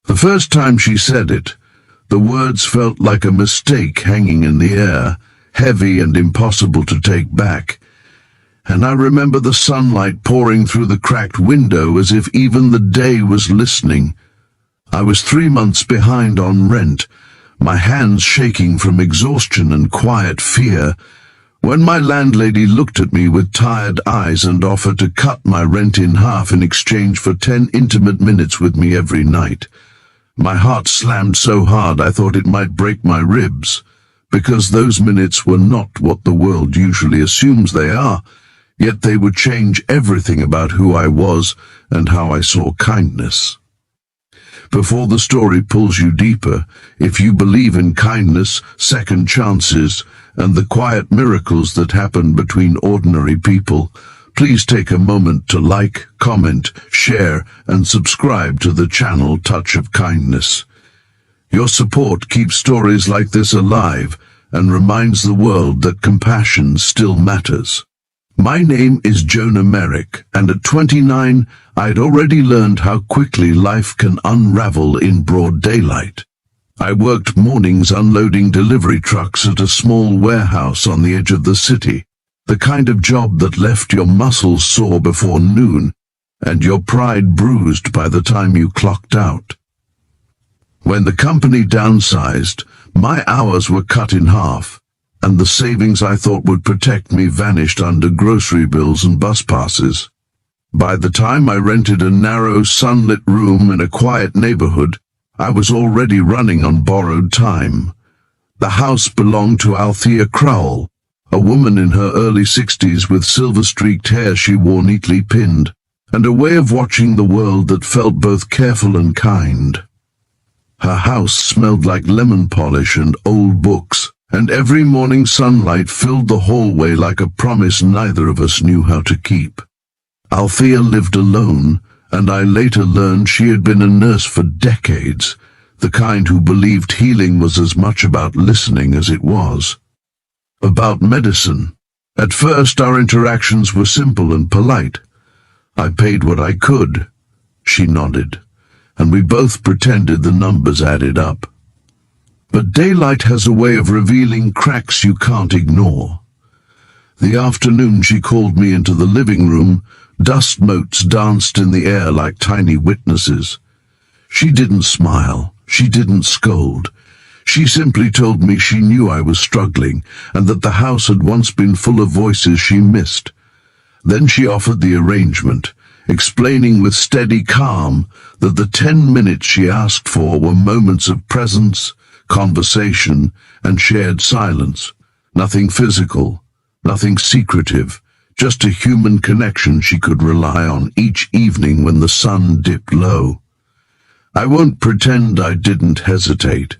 The first time she said it, the words felt like a mistake hanging in the air, heavy and impossible to take back. And I remember the sunlight pouring through the cracked window as if even the day was listening. I was 3 months behind on rent, my hands shaking from exhaustion and quiet fear, when my landlady looked at me with tired eyes and offered to cut my rent in half in exchange for 10 intimate minutes with me every night. My heart slammed so hard I thought it might break my ribs, because those minutes were not what the world usually assumes they are, yet they would change everything about who I was and how I saw kindness. Before the story pulls you deeper, if you believe in kindness, second chances, and the quiet miracles that happen between ordinary people, please take a moment to like, comment, share, and subscribe to the channel Touch of Kindness. Your support keeps stories like this alive and reminds the world that compassion still matters. My name is Jonah Merrick, and at 29, I'd already learned how quickly life can unravel in broad daylight. I worked mornings unloading delivery trucks at a small warehouse on the edge of the city, the kind of job that left your muscles sore before noon and your pride bruised by the time you clocked out. When the company downsized, my hours were cut in half, and the savings I thought would protect me vanished under grocery bills and bus passes. By the time I rented a narrow, sunlit room in a quiet neighborhood, I was already running on borrowed time. The house belonged to Althea Crowell, a woman in her early 60s with silver-streaked hair she wore neatly pinned, and a way of watching the world that felt both careful and kind. Her house smelled like lemon polish and old books, and every morning sunlight filled the hallway like a promise neither of us knew how to keep. Althea lived alone, and I later learned she had been a nurse for decades, the kind who believed healing was as much about listening as it was about medicine. At first our interactions were simple and polite. I paid what I could. She nodded, and we both pretended the numbers added up. But daylight has a way of revealing cracks you can't ignore. The afternoon she called me into the living room, dust motes danced in the air like tiny witnesses. She didn't smile, she didn't scold. She simply told me she knew I was struggling, and that the house had once been full of voices she missed. Then she offered the arrangement, explaining with steady calm that the 10 minutes she asked for were moments of presence, conversation, and shared silence. Nothing physical, nothing secretive, just a human connection she could rely on each evening when the sun dipped low. I won't pretend I didn't hesitate.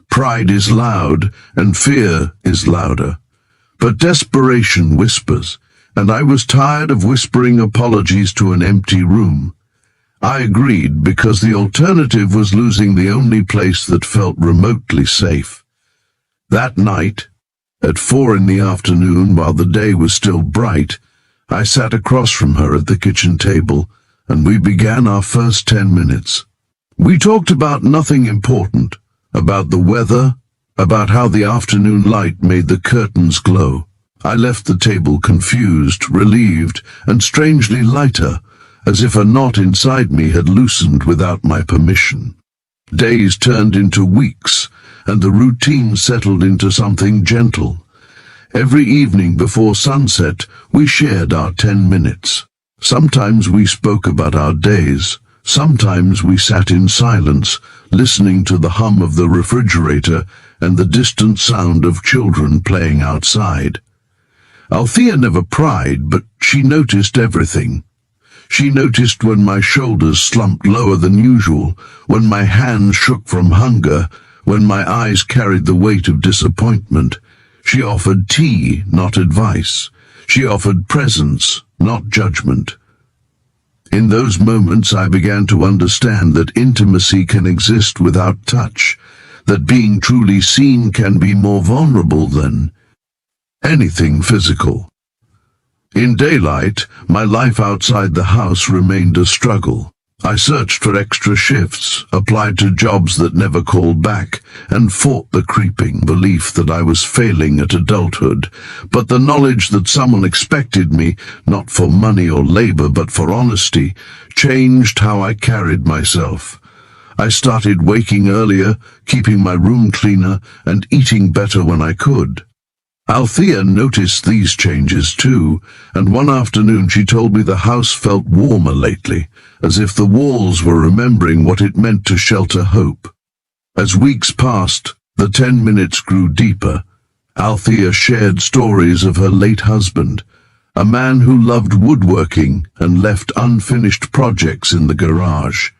Pride is loud, and fear is louder. But desperation whispers, and I was tired of whispering apologies to an empty room. I agreed because the alternative was losing the only place that felt remotely safe. That night, at 4 in the afternoon, while the day was still bright, I sat across from her at the kitchen table, and we began our first 10 minutes. We talked about nothing important, about the weather, about how the afternoon light made the curtains glow. I left the table confused, relieved, and strangely lighter, as if a knot inside me had loosened without my permission. Days turned into weeks, and the routine settled into something gentle. Every evening before sunset, we shared our 10 minutes. Sometimes we spoke about our days. Sometimes we sat in silence, listening to the hum of the refrigerator and the distant sound of children playing outside. Althea never pried, but she noticed everything. She noticed when my shoulders slumped lower than usual, when my hands shook from hunger, when my eyes carried the weight of disappointment. She offered tea, not advice. She offered presence, not judgment. In those moments I began to understand that intimacy can exist without touch, that being truly seen can be more vulnerable than anything physical. In daylight, my life outside the house remained a struggle. I searched for extra shifts, applied to jobs that never called back, and fought the creeping belief that I was failing at adulthood. But the knowledge that someone expected me, not for money or labor but for honesty, changed how I carried myself. I started waking earlier, keeping my room cleaner, and eating better when I could. Althea noticed these changes too, and one afternoon she told me the house felt warmer lately, as if the walls were remembering what it meant to shelter hope. As weeks passed, the 10 minutes grew deeper. Althea shared stories of her late husband, a man who loved woodworking and left unfinished projects in the garage.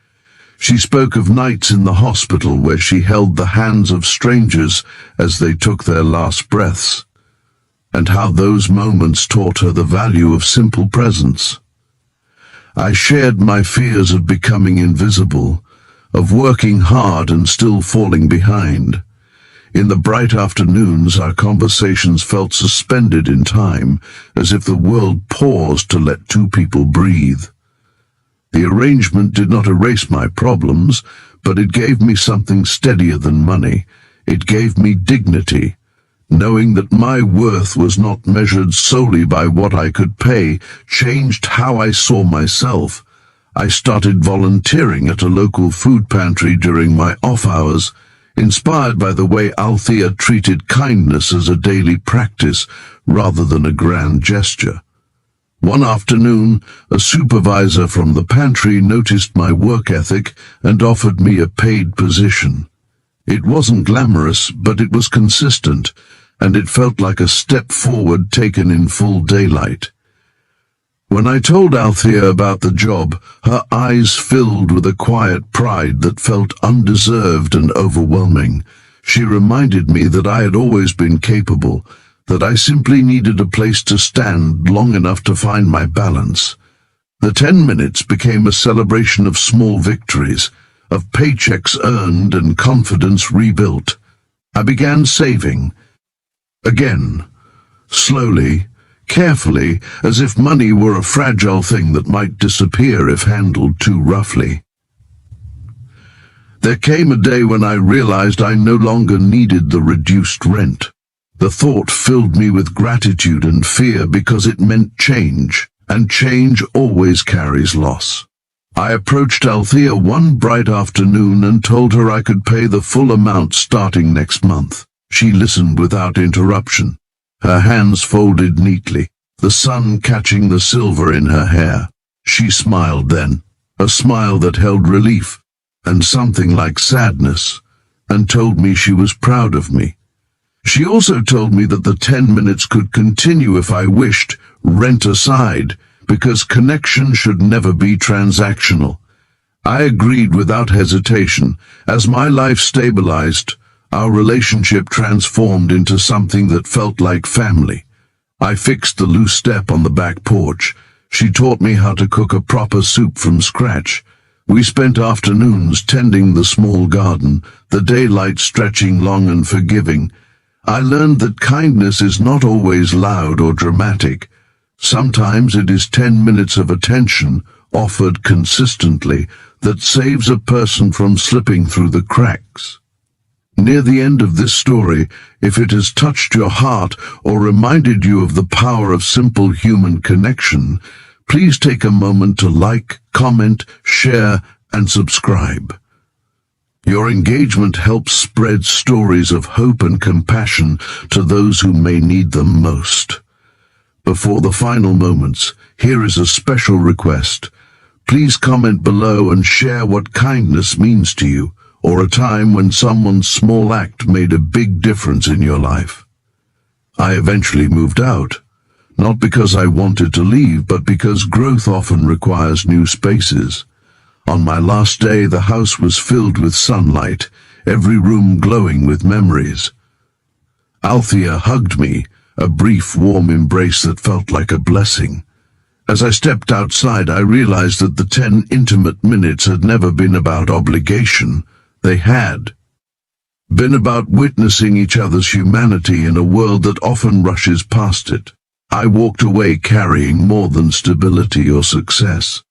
She spoke of nights in the hospital where she held the hands of strangers as they took their last breaths, and how those moments taught her the value of simple presence. I shared my fears of becoming invisible, of working hard and still falling behind. In the bright afternoons, our conversations felt suspended in time, as if the world paused to let two people breathe. The arrangement did not erase my problems, but it gave me something steadier than money. It gave me dignity. Knowing that my worth was not measured solely by what I could pay changed how I saw myself. I started volunteering at a local food pantry during my off hours, inspired by the way Althea treated kindness as a daily practice rather than a grand gesture. One afternoon, a supervisor from the pantry noticed my work ethic and offered me a paid position. It wasn't glamorous, but it was consistent, and it felt like a step forward taken in full daylight. When I told Althea about the job, her eyes filled with a quiet pride that felt undeserved and overwhelming. She reminded me that I had always been capable, that I simply needed a place to stand long enough to find my balance. The 10 minutes became a celebration of small victories, of paychecks earned and confidence rebuilt. I began saving. Again, slowly, carefully, as if money were a fragile thing that might disappear if handled too roughly. There came a day when I realized I no longer needed the reduced rent. The thought filled me with gratitude and fear because it meant change, and change always carries loss. I approached Althea one bright afternoon and told her I could pay the full amount starting next month. She listened without interruption, her hands folded neatly, the sun catching the silver in her hair. She smiled then, a smile that held relief and something like sadness, and told me she was proud of me. She also told me that the 10 minutes could continue if I wished, rent aside, because connection should never be transactional. I agreed without hesitation. As my life stabilized, our relationship transformed into something that felt like family. I fixed the loose step on the back porch. She taught me how to cook a proper soup from scratch. We spent afternoons tending the small garden, the daylight stretching long and forgiving. I learned that kindness is not always loud or dramatic. Sometimes it is 10 minutes of attention, offered consistently, that saves a person from slipping through the cracks. Near the end of this story, if it has touched your heart or reminded you of the power of simple human connection, please take a moment to like, comment, share, and subscribe. Your engagement helps spread stories of hope and compassion to those who may need them most. Before the final moments, here is a special request. Please comment below and share what kindness means to you, or a time when someone's small act made a big difference in your life. I eventually moved out, not because I wanted to leave, but because growth often requires new spaces. On my last day, the house was filled with sunlight, every room glowing with memories. Althea hugged me, a brief, warm embrace that felt like a blessing. As I stepped outside, I realized that the 10 intimate minutes had never been about obligation. They had been about witnessing each other's humanity in a world that often rushes past it. I walked away carrying more than stability or success.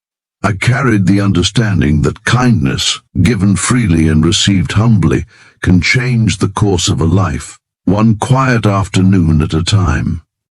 I carried the understanding that kindness, given freely and received humbly, can change the course of a life, one quiet afternoon at a time.